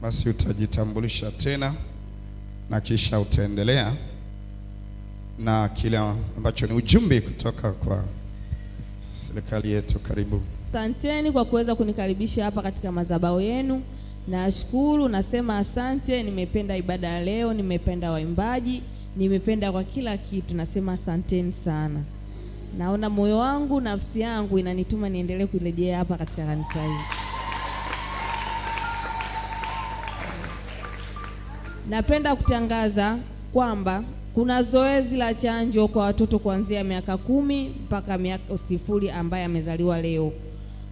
Basi utajitambulisha tena na kisha utaendelea na kile ambacho ni ujumbe kutoka kwa serikali yetu. Karibu. Asanteni kwa kuweza kunikaribisha hapa katika madhabahu yenu. Nashukuru, nasema asante. Nimependa ibada ya leo, nimependa waimbaji, nimependa kwa kila kitu. Nasema asanteni sana. Naona moyo wangu, nafsi yangu inanituma niendelee kurejea hapa katika kanisa hili. Napenda kutangaza kwamba kuna zoezi la chanjo kwa watoto kuanzia miaka 10 mpaka miaka 0 ambaye amezaliwa leo.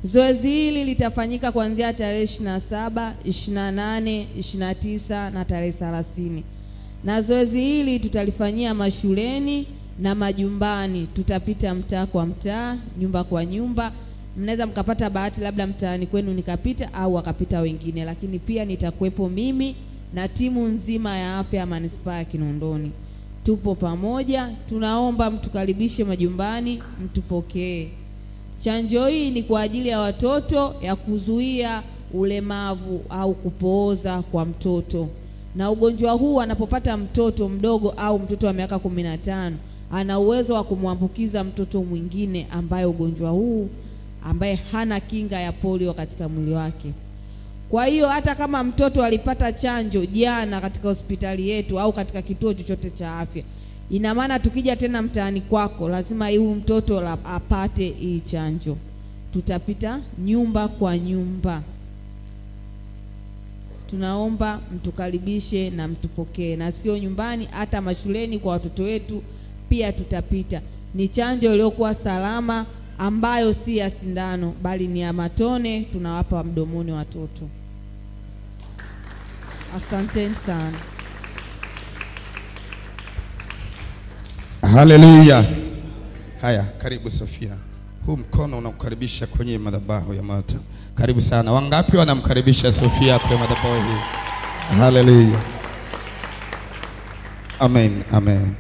Zoezi hili litafanyika kuanzia tarehe 27, 28, 29 na tarehe 30. Na zoezi hili tutalifanyia mashuleni na majumbani. Tutapita mtaa kwa mtaa, nyumba kwa nyumba. Mnaweza mkapata bahati labda mtaani kwenu nikapita au wakapita wengine, lakini pia nitakuwepo mimi na timu nzima ya afya ya manispaa ya Kinondoni. Tupo pamoja, tunaomba mtukaribishe majumbani, mtupokee. Chanjo hii ni kwa ajili ya watoto, ya kuzuia ulemavu au kupooza kwa mtoto. Na ugonjwa huu anapopata mtoto mdogo au mtoto wa miaka 15, ana uwezo wa kumwambukiza mtoto mwingine ambaye ugonjwa huu ambaye hana kinga ya polio katika mwili wake. Kwa hiyo hata kama mtoto alipata chanjo jana katika hospitali yetu au katika kituo chochote cha afya, ina maana tukija tena mtaani kwako lazima huyu mtoto apate hii chanjo. Tutapita nyumba kwa nyumba. Tunaomba mtukaribishe na mtupokee, na sio nyumbani, hata mashuleni kwa watoto wetu pia tutapita. Ni chanjo iliyokuwa salama, ambayo si ya sindano bali ni ya matone, tunawapa mdomoni watoto. Asanteni sana. Haleluya. Haya, karibu Sofia. Huu mkono unakukaribisha kwenye madhabahu ya moto. Karibu sana. Wangapi wanamkaribisha Sofia kwenye madhabahu hii? Haleluya. Amen. Amen.